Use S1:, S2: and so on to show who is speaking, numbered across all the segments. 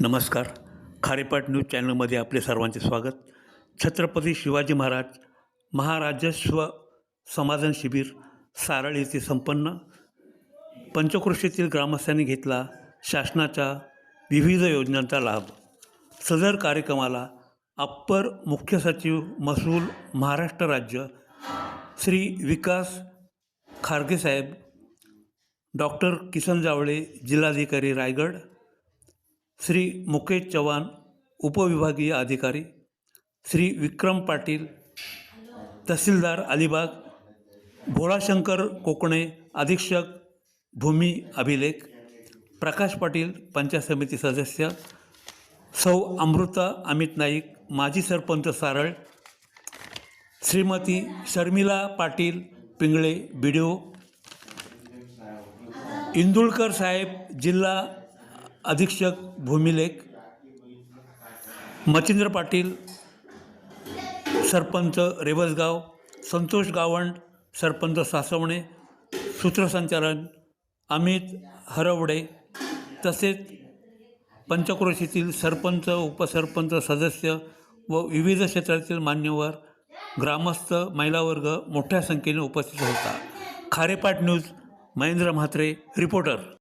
S1: नमस्कार. खारेपाट न्यूज चॅनलमध्ये आपले सर्वांचे स्वागत. छत्रपती शिवाजी महाराज महाराजस्व समाधान शिबिर सारळ येथे संपन्न. पंचक्रोशीतील ग्रामस्थांनी घेतला शासनाच्या विविध योजनांचा लाभ. सदर कार्यक्रमाला अप्पर मुख्य सचिव महसूल महाराष्ट्र राज्य श्री विकास खारगेसाहेब, डॉक्टर किसन जावळे जिल्हाधिकारी रायगड, श्री मुकेश चव्हाण उपविभागीय अधिकारी, श्री विक्रम पाटील तहसीलदार अलिबाग, भोळाशंकर कोकणे अधीक्षक भूमी अभिलेख, प्रकाश पाटील पंचायत समिती सदस्य, सौ अमृता अमित नाईक माजी सरपंच सारळ, श्रीमती शर्मिला पाटील पिंगळे BDO, इंदुळकर साहेब जिल्हा अधीक्षक भूमिलेख, मच्छिंद्र पाटील सरपंच रेवसगाव, संतोष गावंड सरपंच सासवणे, सूत्रसंचालन अमित हरवडे, तसेच पंचक्रोशीतील सरपंच उपसरपंच सदस्य व विविध क्षेत्रातील मान्यवर ग्रामस्थ महिला वर्ग मोठ्या संख्येने उपस्थित होता. खारेपाट न्यूज महेंद्र म्हात्रे रिपोर्टर.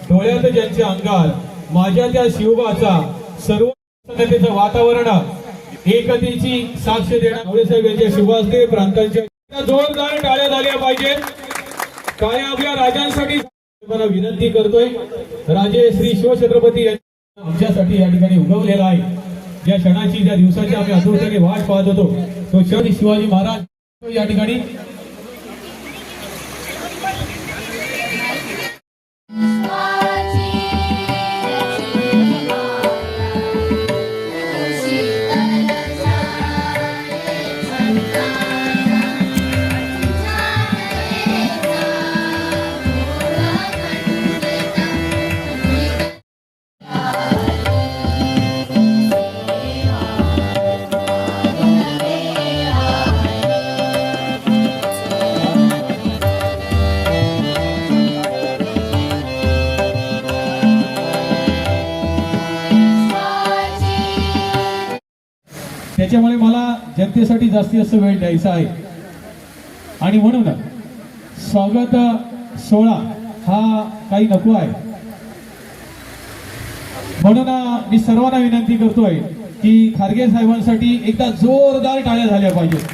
S2: डोळ्यात ज्यांच्या अंगात माझ्या त्या शिवबाचा सर्व संगतीचं वातावरण एकतेची साक्ष देणार डोळेसाहेब यांच्या शिवबाचे प्रांतांच्या जोरदार टाळ्या झाल्या पाहिजेत. काय आपल्या राजांसाठी मला विनंती करतोय, राजे श्री शिवछत्रपती आमच्यासाठी या ठिकाणी उगवलेला आहे. ज्या क्षणाची ज्या दिवसाची आम्ही आतुरतेने वाट पाहत होतो तो क्षण शिवाजी महाराज या ठिकाणी त्याच्यामुळे मला जनतेसाठी जास्त वेळ द्यायचा आहे आणि म्हणून स्वागत सोहळा हा काही नको आहे. म्हणून मी सर्वांना विनंती करतोय की खारगे साहेबांसाठी एकदा जोरदार टाळ्या झाल्या पाहिजेत.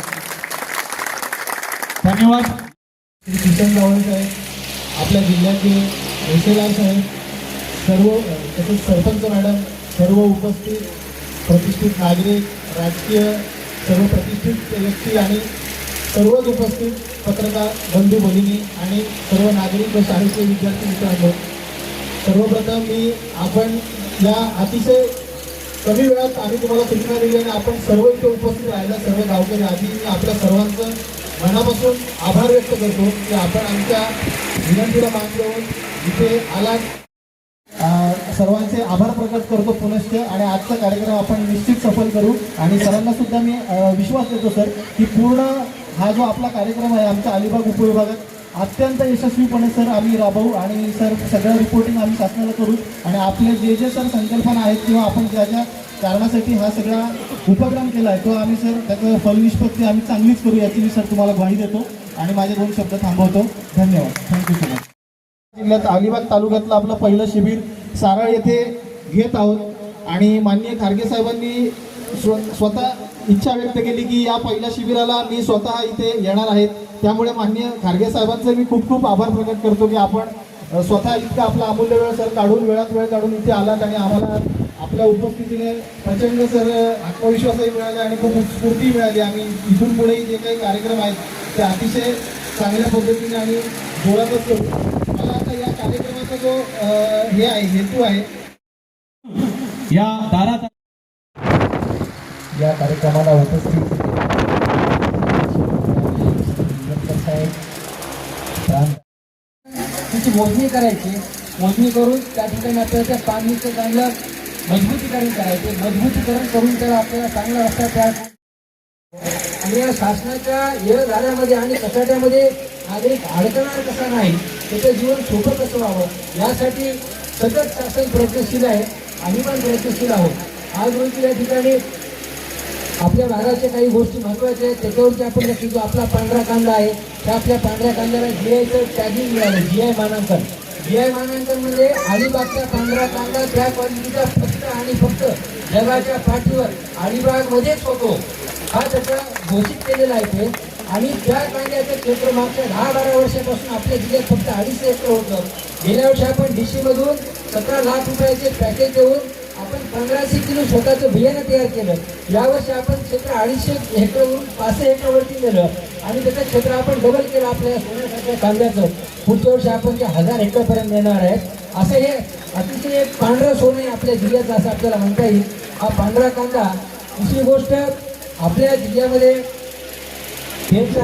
S2: धन्यवाद. श्री किसन जावळे साहेब, आपल्या जिल्ह्याचे तहसीलदार साहेब, सर्व तसेच सरपंच मॅडम, सर्व उपस्थित प्रतिष्ठित नागरिक, राजकीय सर्व प्रतिष्ठित व्यक्ती आणि सर्वच उपस्थित पत्रकार बंधू भगिनी आणि सर्व नागरिक व शाळेचे विद्यार्थी मित्रांनो, सर्वप्रथम आपण या अतिशय कमी वेळात आम्ही तुम्हाला सूचना दिली आणि आपण सर्व इथे उपस्थित राहिला सर्व गावकरी आधी आपल्या सर्वांचं मनापासून आभार व्यक्त करतो की आपण आमच्या विनंतीला मान देऊन इथे आलात. सर्वांचे आभार प्रकट करतो पुनश्च आणि आजचा कार्यक्रम आपण निश्चित सफल करू आणि सरांना सुद्धा मी विश्वास देतो सर की पूर्ण हा जो आपला कार्यक्रम आहे आमच्या अलिबाग उपविभागात अत्यंत यशस्वीपणे सर आम्ही राबवू आणि सर सगळं रिपोर्टिंग आम्ही शासनाला करू आणि आपले जे सर संकल्पना आहेत किंवा आपण ज्या ज्या कारणासाठी हा सगळा उपक्रम केला आहे तो आम्ही सर त्याचं फलनिष्पत्ती आम्ही चांगलीच करू याची मी सर तुम्हाला ग्वाही देतो आणि माझे 2 शब्द थांबवतो. धन्यवाद. Thank you so much. जिल्ह्यात अलिबाग तालुक्यातलं आपलं पहिलं शिबिर सारळ येथे घेत आहोत आणि माननीय खारगे साहेबांनी स्वतः इच्छा व्यक्त केली की या पहिल्या शिबिराला मी स्वतः इथे येणार आहे. त्यामुळे माननीय खारगे साहेबांचे मी खूप खूप आभार प्रकट करतो की आपण स्वतः इतका आपला अमूल्य वेळ सर काढून वेळात वेळ काढून इथे आलात आणि आम्हाला आपल्या उपस्थितीने प्रचंड सर आत्मविश्वासही मिळाला आणि खूप स्फूर्ती मिळाली. आम्ही इथून पुढे जे काही कार्यक्रम आहेत ते अतिशय चांगल्या पद्धतीने आणि जोरातच करू. मला आता या कार्यक्रमाचा जो हे आहे हेतू आहे
S3: या दारात
S2: या कार्यक्रमाला उपस्थित
S4: तिची मोजणी करायची. मोजणी करून त्या ठिकाणी आपल्याला त्या पाणीचं चांगलं मजबूतीकरण करायचे. मजबूतीकरण करून त्याला आपल्याला चांगला रस्ता तयार आणि या शासनाच्या येळ झाल्यामध्ये आणि कचाट्यामध्ये नागरिक अडकणार कसा नाही, त्याचं जीवन सोपं कसं व्हावं यासाठी सतत शासन प्रयत्नशील आहे. आम्ही पण प्रयत्नशील आहोत. आज रोजी या ठिकाणी आपल्या भागाच्या काही गोष्टी महत्त्वाच्या आहेत त्याच्यावरती आपण लक्ष देऊ. आपला पांढरा कांदा आहे, त्या आपल्या पांढऱ्या कांद्याला GIचं टॅगिंग मिळालं. GI मानांकन. GI मानांकन म्हणजे अलिबागचा पांढरा कांदा त्या क्वालिटीचा फक्त आणि फक्त जगाच्या पाठीवर अलिबागमध्येच होतो हा त्याचा घोषित केलेला आहे ते. आणि त्या कांद्याचं क्षेत्र मागच्या 10-12 वर्षापासून आपल्या जिल्ह्यात फक्त 250 हेक्टर होतं. गेल्या वर्षी आपण DC मधून 17 लाख रुपयाचे पॅकेज देऊन आपण 1500 किलो स्वतःचं बियाणं तयार केलं. यावर्षी आपण क्षेत्र 250 हेक्टरवरून 500 हेक्टरवरती नेलं आणि त्याचं क्षेत्र आपण डबल केलं आपल्या सोन्यासारख्या कांद्याचं. पुढच्या वर्षी आपण ते 1000 हेक्टरपर्यंत नेणार आहेत. असं हे अतिशय एक पांढरं सोनं आहे आपल्या जिल्ह्याचं असं आपल्याला म्हणता येईल हा पांढरा कांदा. दुसरी गोष्ट आपल्या जिल्ह्यामध्ये पेनच्या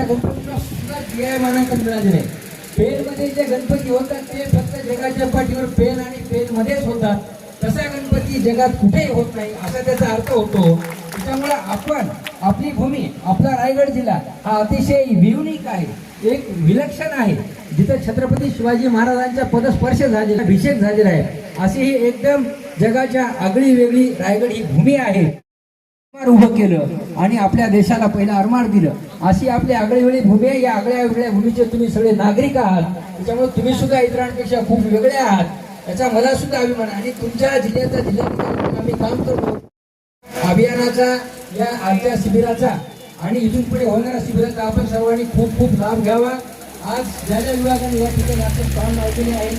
S4: गणपतीला सुद्धा GI मानांकन मिळालेलं आहे. पेनमध्ये जे गणपती होतात ते फक्त जगाच्या पाठीवर पेन आणि पेनमध्येच होतात. तसा गणपती जगात कुठेही होत नाही असा त्याचा अर्थ होतो. त्याच्यामुळे आपण आपली भूमी आपला रायगड जिल्हा हा अतिशय युनिक आहे, एक विलक्षण आहे, जिथं छत्रपती शिवाजी महाराजांचा पदस्पर्श झालेला अभिषेक झालेला आहे. अशी ही एकदम जगाच्या आगळी वेगळी रायगड ही भूमी आहे. उभं केलं आणि आपल्या देशाला पहिला अरमान दिलं. अशी आपली आगळी वेगळी भूमी आहे. या आगळ्या वेगळ्या भूमीचे तुम्ही सगळे नागरिक आहात. त्याच्यामुळे तुम्ही सुद्धा इतरांपेक्षा खूप वेगळे आहात याचा मला सुद्धा अभिमान. आणि तुमच्या जिल्ह्याचा जिल्हाधिकारी आम्ही काम करतो अभियानाचा या आजच्या शिबिराचा आणि इथून पुढे होणाऱ्या शिबिराचा आपण सर्वांनी खूप खूप लाभ घ्यावा. आज ज्या ज्या विभागाने या ठिकाणी आपण स्टॉल लावलेले आहेत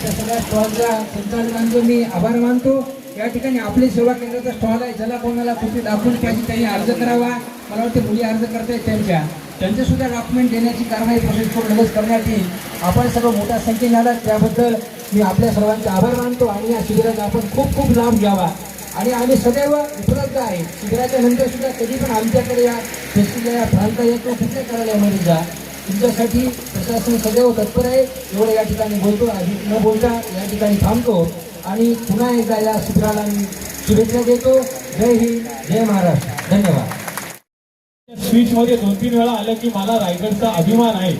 S4: त्या सगळ्या स्टॉलचा संचालकांचा मी आभार मानतो. या ठिकाणी आपले सेवा केंद्राचा स्टॉल आहे. ज्याला कोणाला कुठे दाखवून पाहिजे त्यांनी अर्ज करावा. मला वाटतं मुली अर्ज करतायत त्यांचे सुद्धा डॉक्युमेंट देण्याची कारवाई प्रोसेस करून लगेच करण्यात येईल. आपण सर्व मोठ्या संख्येने आलात त्याबद्दल मी आपल्या सर्वांचे आभार मानतो आणि या शिबिराचा आपण खूप खूप लाभ घ्यावा. आणि आम्ही सदैव उपलब्ध आहे. शिबिराच्या नंतर सुद्धा कधी पण आमच्याकडे या फेस्टिवल या प्रांतात येतो कुठल्या कार्यालयामध्ये जा. तुमच्यासाठी प्रशासन सदैव तत्पर आहे. एवढं या ठिकाणी बोलतो. अधिक न बोलता या ठिकाणी थांबतो आणि पुन्हा एकदा या शिबिराला मी शुभेच्छा देतो. जय हिंद, जय महाराष्ट्र. धन्यवाद.
S3: स्पीचमध्ये 2-3 वेळा आलं की मला रायगडचा अभिमान आहे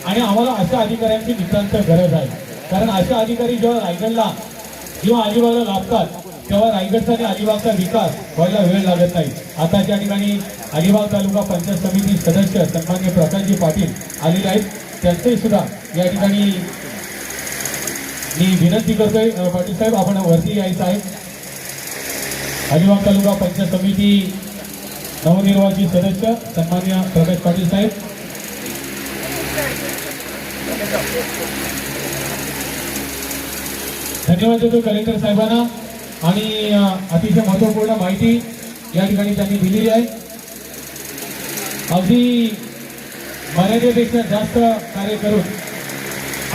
S3: आणि आम्हाला अशा अधिकाऱ्यांची नितांत गरज आहे. कारण अशा अधिकारी जेव्हा रायगडला किंवा अलिबागला लाभतात तेव्हा रायगडचा आणि अलिबागचा विकास व्हायला वेळ लागत नाही. आता त्या ठिकाणी अलिबाग तालुका पंचायत समिती सदस्य सन्मान्य प्रकाशजी पाटील आलेले आहेत. त्यांचे सुद्धा या ठिकाणी मी विनंती करतोय पाटील साहेब आपण वरती यायचं आहे. अलिबाग तालुका पंचायत समिती नवनिर्वाचित सदस्य सन्मान्य प्रकाश पाटील साहेब. धन्यवाद देतो कलेक्टर साहेबांना आणि अतिशय महत्त्वपूर्ण माहिती या ठिकाणी त्यांनी दिलेली आहे. अगदी मर्यादेपेक्षा जास्त कार्य करून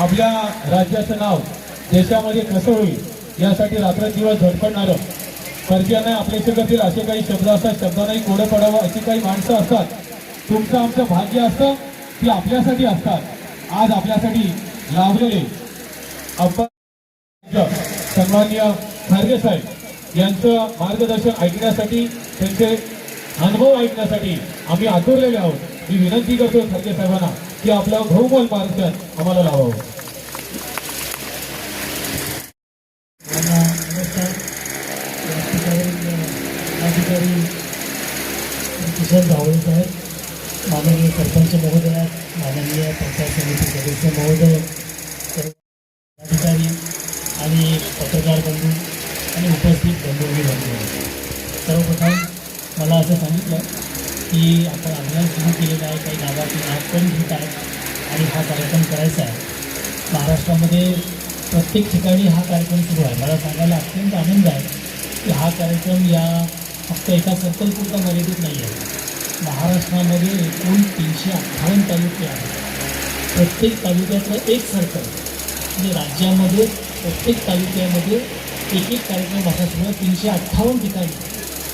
S3: आपल्या राज्याचं नाव देशामध्ये कसं होईल यासाठी रात्रंदिवस झटपडणारं कर्जांना आपल्याशी करतील असे काही शब्द असतात. शब्दांनाही कोडं पडावं अशी काही माणसं असतात. तुमचं आमचं भाग्य असतं ती आपल्यासाठी असतात. आज आपल्यासाठी लाभलेले सन्मान्य खारगे साहेब यांचं मार्गदर्शन ऐकण्यासाठी त्यांचे अनुभव ऐकण्यासाठी आम्ही आतुरलेले आहोत. मी विनंती करतो खारगे साहेबांना की आपलं बहुमोल मार्गदर्शन आम्हाला लावावं.
S5: अधिकारी किशन जावळे साहेब, माननीय सरपंच महोदय, माननीय पंचायत समिती सदस्य महोदय, अधिकारी आणि पत्रकार बंधू आणि उपस्थित बंधूंनी बंधू, सर्वप्रथम मला असं सांगितलं की आपण अभियान सुरू केलेलं आहे. काही गावातील नागपण घेत आहेत आणि हा कार्यक्रम करायचा आहे. महाराष्ट्रामध्ये प्रत्येक ठिकाणी हा कार्यक्रम सुरू आहे. मला सांगायला अत्यंत आनंद आहे की हा कार्यक्रम या फक्त एका सर्कलपुरता मर्यादित नाही आहे. महाराष्ट्रामध्ये एकूण 358 तालुके आहेत. प्रत्येक तालुक्यातलं एक सर्कल, म्हणजे राज्यामध्ये प्रत्येक तालुक्यामध्ये एक एक कार्यक्रम असा सुरू आहे. 358 ठिकाणी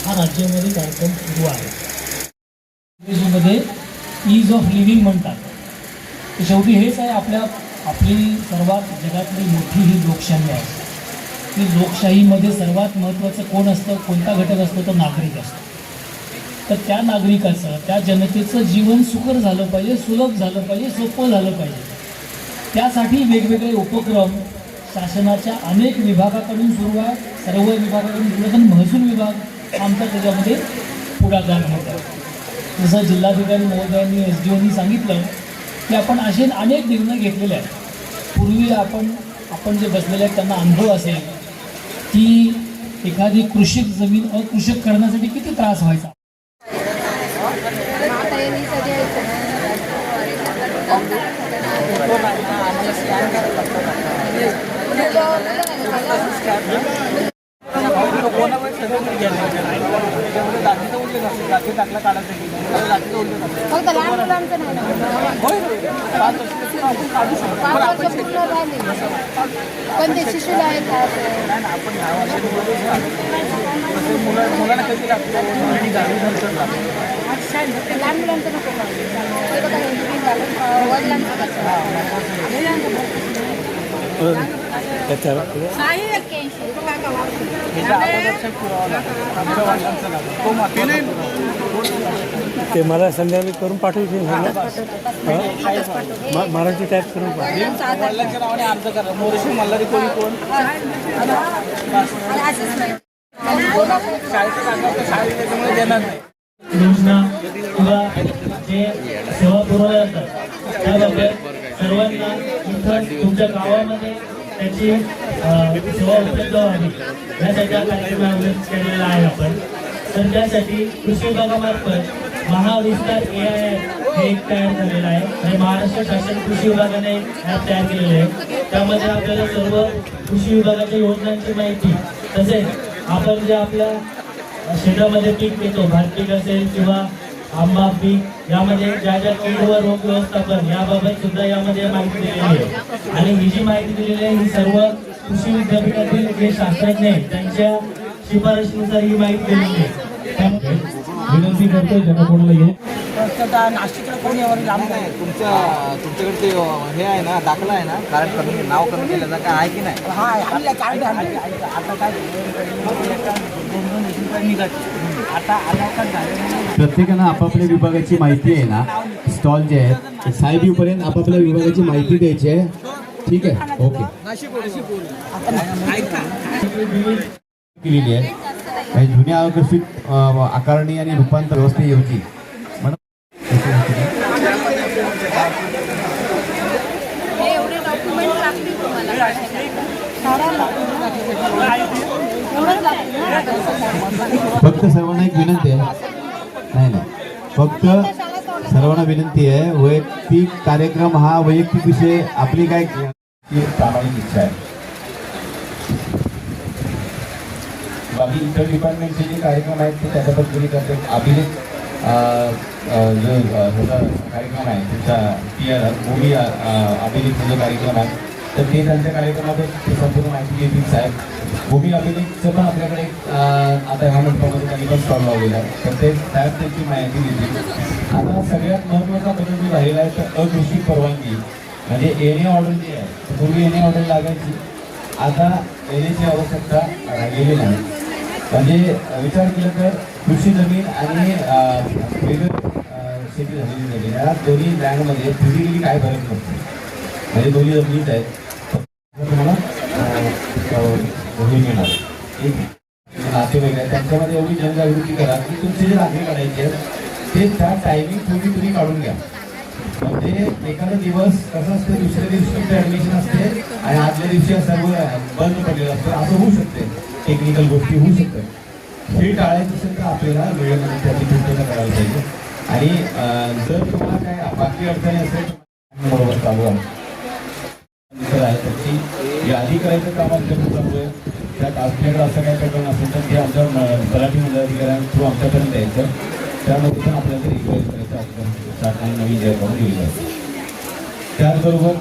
S5: हा राज्यामध्ये कार्यक्रम सुरू आहे. इंग्रजीमध्ये ईज ऑफ लिव्हिंग म्हणतात. तर शेवटी हेच आहे आपली सर्वात जगातली मोठी ही लोकशाही आहे. की लोकशाहीमध्ये सर्वात महत्त्वाचं कोण असतं, कोणता घटक असतो, तो नागरिक असतो. तर त्या नागरिकाचं, त्या जनतेचं जीवन सुकर झालं पाहिजे, सुलभ झालं पाहिजे, सोपं झालं पाहिजे. त्यासाठी वेगवेगळे उपक्रम शासनाच्या अनेक विभागाकडून सुरू आहे. सर्व विभागाकडून सुरू आहे. महसूल विभाग आमचा त्याच्यामध्ये पुढाकार घेत आहे. जसं जिल्हाधिकारी महोदयांनी SDOनी सांगितलं की आपण असे अनेक निर्णय घेतलेले आहेत. पूर्वी आपण जे बसलेले आहेत त्यांना अनुभव असेल की एखादी कृषिक जमीन अकृषिक करण्यासाठी किती त्रास व्हायचा.
S6: फक्त लहान मुलांचं नाही ना. 5 वर्ष पूर्ण झाली पण ते शिशुला आहे का लहान मुलांचं नको ते बघा वडिलांचं
S1: ते मला संध्याकाळी करून पाठवू मराठी टाईप करून
S5: योजना किंवा जे सेवा पुरवल्या जातात त्याबाबत सर्वांना इथं तुमच्या गावामध्ये त्याची सेवा उपलब्ध व्हावी यासाठी हा कार्यक्रम आयोजित केलेला आहे आपण. तर त्यासाठी कृषी विभागामार्फत महाविस्तार AIF हे एक तयार झालेलं आहे आणि महाराष्ट्र शासन कृषी विभागाने ॲप तयार केलेले आहे. त्यामध्ये आपल्याला सर्व कृषी विभागाच्या योजनांची माहिती, तसेच आपण जे आपल्या शेतामध्ये पीक घेतो, भात पीक असेल किंवा आंबा पीक, यामध्ये ज्या ज्या कीड व रोग व्यवस्थापन याबाबत सुद्धा यामध्ये माहिती दिलेली आहे. आणि ही जी माहिती दिलेली आहे ही सर्व कृषी विद्यापीठातील जे शास्त्रज्ञ आहेत त्यांच्या शिफारशीनुसार ही माहिती दिलेली आहे. त्यामुळे विनंती करतो ज्यांना कोणाला येऊ
S7: नाशिकला कोणी यावर लांब नाही. तुमच्याकडे ते हे आहे ना, दाखला आहे ना, कारण कमी नाव कमी केलं काय आहे की नाही? हा आता काय 2-2 निघायचे आता झाले.
S2: प्रत्येकानं आपापल्या विभागाची माहिती आहे ना, स्टॉल जे आहेत साहेब येऊपर्यंत आपापल्या विभागाची माहिती द्यायची आहे. ठीक आहे, ओके. केलेली आहे काही जुन्या आकर्षित आकारणी आणि रूपांतर व्यवस्थेऐवजी फक्त सर्वांना एक विनंती आहे, नाही फक्त सर्वांना विनंती आहे, वैयक्तिक कार्यक्रम हा वैयक्तिक विषय आपली काय प्रामाणिक इच्छा आहे. बाकी इतर डिपार्टमेंटचे जे कार्यक्रम आहेत ते त्याच्या पद्धतीने करतात. अभिलेख जो ह्याचा कार्यक्रम आहे त्याचा भूमी अभिलेखचा जो कार्यक्रम आहे तर ते त्यांच्या कार्यक्रमातच ते संपूर्ण माहिती घेतील साहेब. भूमी अभिलेखचं पण आपल्याकडे आता ह्या मंडपामध्ये त्यांनी पण स्टॉल लावलेला आहे तर ते साहेब त्यांची माहिती घेतील. आता सगळ्यात महत्त्वाचा बदल जो राहिला आहे तर अकृषिक परवानगी म्हणजे एने ऑर्डर जी आहे, पूर्वी एने ऑर्डर लागायची, आता एनेची आवश्यकता राहिलेली नाही. म्हणजे विचार केला तर कृषी जमीन आणि वेगळं शेती झालेली जमीन या दोन्ही लँडमध्ये फिजिकली काय फरक पडतो, म्हणजे दोन्ही जमिनीच आहेत. तुम्हाला हे मिळणार एक नातेवाईक आहे त्यांच्यामध्ये एवढी जनजागृती करा की तुमचे जे दाखले काढायचे आहेत ते त्या टायमिंग पूर्वी तुम्ही काढून घ्या. म्हणजे एखादा दिवस कसं असतं, दुसऱ्या दिवशी तुमचं ॲडमिशन असते आणि आदल्या दिवशी सर्व बंद पडलेलं असतं, असं होऊ शकते. टेक्निकल गोष्टी होऊ शकतात. हे टाळायचं असेल तर आपल्याला वेळेमध्ये त्याची पूर्तता करायला पाहिजे. आणि जर तुम्हाला काय बाकी अडचणी असेल बरोबर चालू आहे.
S3: टास्कलेटर आहे त्याची यादी करायचं काम आमच्याकडे चालू आहे. त्या टास्कलेटर असं काही प्रकरण असेल तर ते आमच्या तलाठी मंडळाधिकाऱ्यांच्या थ्रू आमच्यापर्यंत यायचं. त्यामध्ये पण आपल्याला रिक्वायस्ट करायचं अधिकार शासनाने नवीन जे अकाउंट दिली जाते. त्याचबरोबर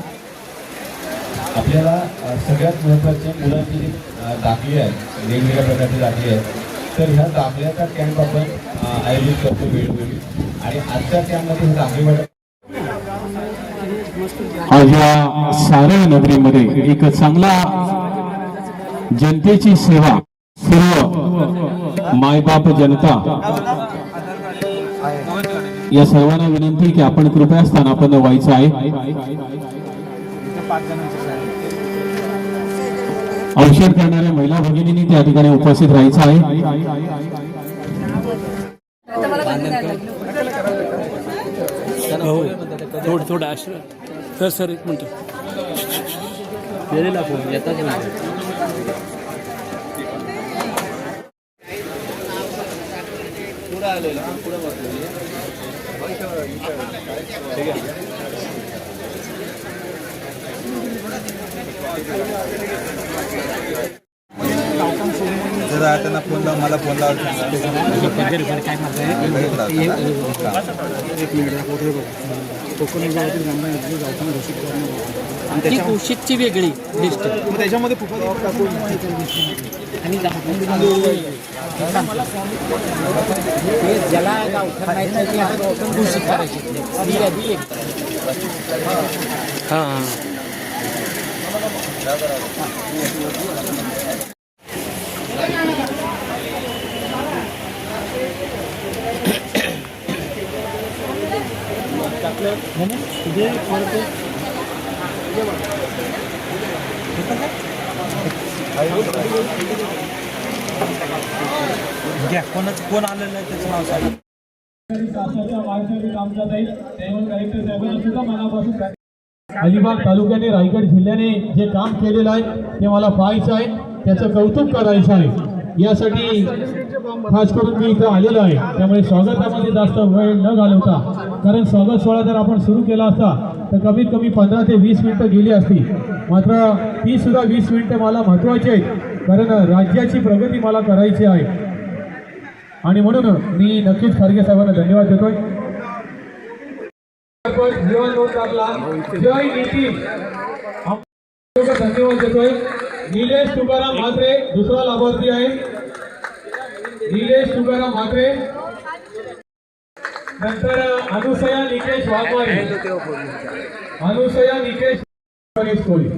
S3: आपल्याला सगळ्यात महत्त्वाचे मुलांची जी दाखले आहेत वेगवेगळ्या प्रकारचे दाखले आहेत तर ह्या दाखल्याचा कॅम्प आपण आयोजित करतो वेळोवेळी आणि आजच्या कॅम्पमध्ये हे दाखले वाटप आज या साऱ्या नगरीमध्ये एक चांगला जनतेची सेवा सर्व मायबाप जनता या सर्वांना विनंती की आपण कृपया स्थानापन्न व्हायचं आहे. औषध करणाऱ्या महिला भगिनींनी त्या ठिकाणी उपस्थित राहायचं आहे.
S1: हो थोडं आश्रय सर एक मिनटं गेलेला फोन येतात
S7: जरा त्यांना फोन लावून मला फोन
S5: घोषितची वेगळी लिस्ट
S7: त्याच्यामध्ये
S5: ज्याला गावठाण माहित नाही ते आपण घोषित करायची.
S1: हां
S7: कोण आलेलं आहे त्याचं नाव सांगा.
S3: अलिबाग तालुक्याने रायगड जिल्ह्याने जे काम केलेलं आहे ते मला पाहायचं आहे, त्याचं कौतुक करायचं आहे. यासाठी खास करून मी इथं आलेलो आहे. त्यामुळे स्वागतामध्ये जास्त वेळ न घालवता, कारण स्वागत सोहळा जर आपण सुरू केला असता तर कमीत कमी 15 ते 20 मिनिटं गेली असती. मात्र ती सुद्धा 20 मिनिटं मला महत्त्वाची आहेत, कारण राज्याची प्रगती मला करायची आहे. आणि म्हणून मी नक्कीच खारगे साहेबांना धन्यवाद देतोय. जीवन नोंद टाकला जय नितीन धन्यवाद देतोय. निलेश तुकाराम म्हात्रे दुसरा लाभार्थी आहे. निलेश तुकाराम म्हात्रे. नंतर अनुसया निकेश वाघमारे. अनुसया निकेश कोळी.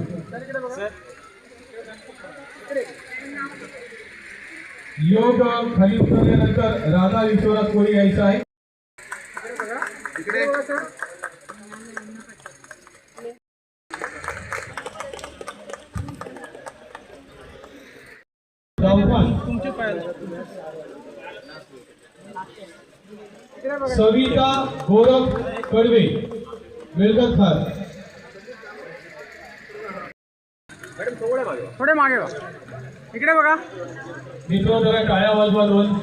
S3: योग खाली उतरल्यानंतर राधा विश्वनाथ कोळी यायचा आहे. सविता गोरख कडवे वेलगत खार.
S4: थोडे मागे इकडे बघा
S3: मित्र जरा काळ्या वाजवा दोन.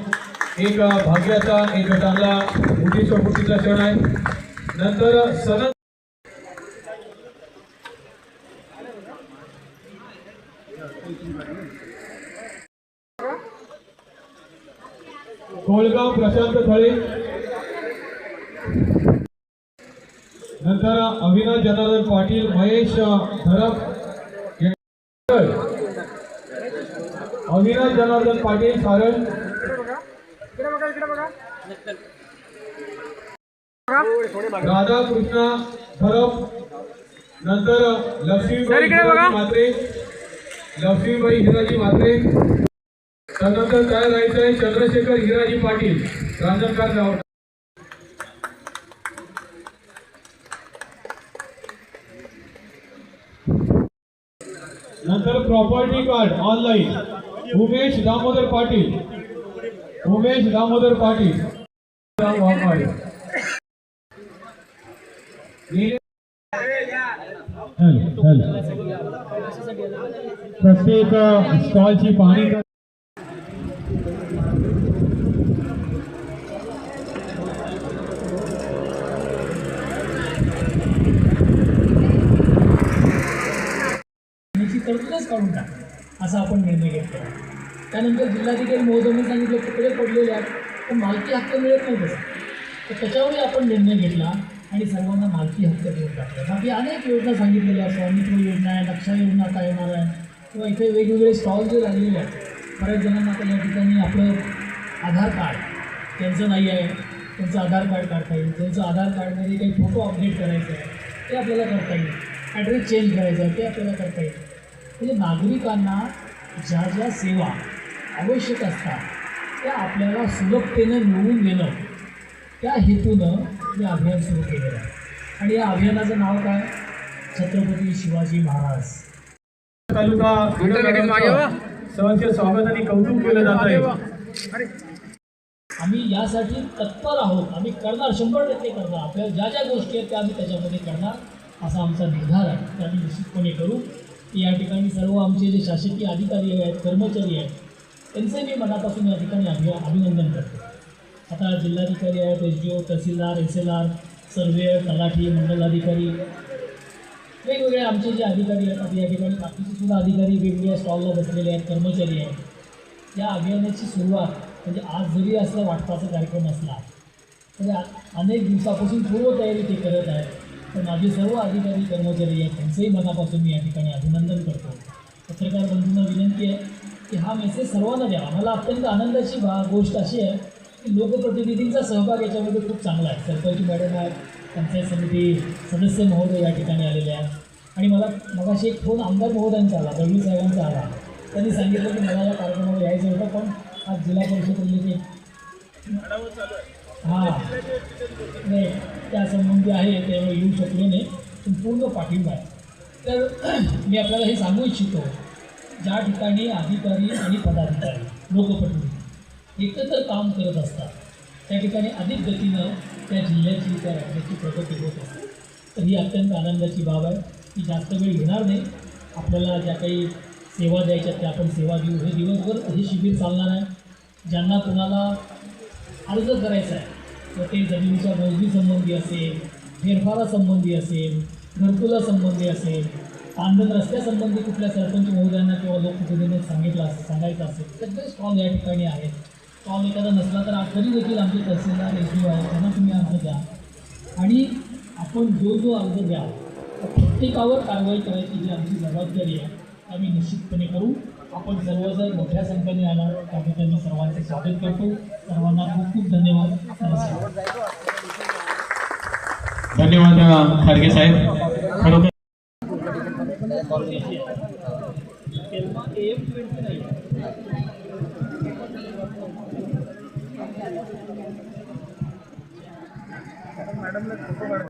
S3: एक भाग्याचा एक चांगला मोठी संस्कृतीचा क्षण आहे. नंतर सनद कोळगाव प्रशांत थळे. नंतर अविनाश जनार्दन पाटील महेश धरप. अविनाश जनार्दन पाटील सारण. राधाकृष्ण धरप. नंतर लक्ष्मीबाई हिराजी म्हात्रे. लक्ष्मीबाई हिराजी म्हात्रे. त्यानंतर काय राहायचं आहे चंद्रशेखर हिराजी पाटील रांजणकार गाव. नंतर property card online Umesh Damodar Patil. Umesh Damodar Patil. प्रत्येक स्टॉलची पाहणी
S5: तरतूदच काढून टाका असा आपण निर्णय घेतला. त्यानंतर जिल्हाधिकारी महोदयांनी सांगितलं तुकडे पडलेले आहेत पण मालकी हक्क मिळत नाही तसं, तर त्याच्यावरही आपण निर्णय घेतला आणि सर्वांना मालकी हक्क देऊन टाकला. बाकी अनेक योजना सांगितलेल्या आहेत, स्वामित्व योजना आहे, नक्षा योजना आता येणार आहे, किंवा इथे वेगवेगळे स्टॉल जे लागलेले आहेत. बऱ्याच जणांना आता या ठिकाणी आपलं आधार कार्ड त्यांचं नाही आहे, त्यांचं आधार कार्ड काढता येईल, त्यांचं आधार कार्डमध्ये काही फोटो अपडेट करायचं आहे ते आपल्याला करता येईल, ॲड्रेस चेंज करायचा आहे ते आपल्याला करता येईल. म्हणजे नागरिकांना ज्या ज्या सेवा आवश्यक असतात त्या आपल्याला सुलभतेनं मिळवून देणं, त्या हेतूनं हे अभियान सुरू केलेलं आहे. आणि या अभियानाचं नाव काय? छत्रपती शिवाजी महाराज.
S3: तालुका सर्वांचे स्वागत आणि कौतुक केलं जात आहे.
S5: आम्ही यासाठी तत्पर आहोत, आम्ही करणार, 100% करणार. आपल्याला ज्या ज्या गोष्टी आहेत त्या आम्ही त्याच्यामध्ये करणार असा आमचा निर्धार आहे, ते आम्ही निश्चितपणे करू. या ठिकाणी सर्व आमचे जे शासकीय अधिकारी आहेत, कर्मचारी आहेत, त्यांचे मी मनापासून या ठिकाणी अभिनंदन करतो. आता जिल्हाधिकारी आहेत, SDO, तहसीलदार, SLR, सर्वेयर, तलाठी, मंडलाधिकारी, वेगवेगळे आमचे जे अधिकारी आहेत, या ठिकाणी बाकीचे सुद्धा अधिकारी वेगवेगळ्या स्टॉलला बसलेले आहेत, कर्मचारी आहेत. या अभियानाची सुरुवात म्हणजे आज जरी असं वाटपाचा कार्यक्रम असला तरी अनेक दिवसापासून पूर्वतयारी ते करत आहेत. तर माझे सर्व अधिकारी कर्मचारी आहेत त्यांचंही मनापासून मी या ठिकाणी अभिनंदन करतो. पत्रकार बंधूंना विनंती आहे की हा मेसेज सर्वांना द्यावा. मला अत्यंत आनंदाची गोष्ट अशी आहे की लोकप्रतिनिधींचा सहभाग याच्यामध्ये खूप चांगला आहे. सरकारची मॅडम आहेत, पंचायत समिती सदस्य महोदय या ठिकाणी आलेले आहेत. आणि मला मगाशी एक फोन आमदार महोदयांचा आला, दळवी साहेबांचा आला. त्यांनी सांगितलं की मला या कार्यक्रमाला यायचं होतं पण आज जिल्हा परिषदेचे नाही त्या संबंधी आहे त्यामुळे येऊ शकलो नाही, पण पूर्ण पाठिंबा आहे. तर मी आपल्याला हे सांगू इच्छितो, ज्या ठिकाणी अधिकारी आणि पदाधिकारी लोकप्रतिनिधी एकत्र काम करत असतात त्या ठिकाणी अधिक गतीनं त्या जिल्ह्याची त्या राज्याची प्रगती होत असते. तर ही अत्यंत आनंदाची बाब आहे. ती जास्त वेळ घेणार नाही. आपल्याला ज्या काही सेवा द्यायच्या त्या आपण सेवा देऊ. हे दिवसभर हे शिबिर चालणार आहे. ज्यांना कोणाला अर्ज करायचा आहे तर ते जमिनीच्या मोजणीसंबंधी असेल, फेरफारासंबंधी असेल, घरकुलासंबंधी असेल, पांढन रस्त्यासंबंधी कुठल्या सरपंच महोदयांना किंवा लोकप्रतिनिधींनी सांगायचं असेल, सगळे स्टॉल या ठिकाणी आहेत. स्टॉल एखादा नसला तर तरी देखील आमचे तहसीलदार SDO आहेत त्यांना तुम्ही अर्ज द्या आणि आपण जो अर्ज द्या प्रत्येकावर कारवाई करायची जी आमची जबाबदारी आहे आम्ही निश्चितपणे करू. आपण सर्वजण मोठ्या संख्येने येणार त्याबद्दल मी सर्वांचे स्वागत करतो. सर्वांना खूप खूप धन्यवाद. नमस्कार.
S3: धन्यवाद खारगे साहेब. खरोखर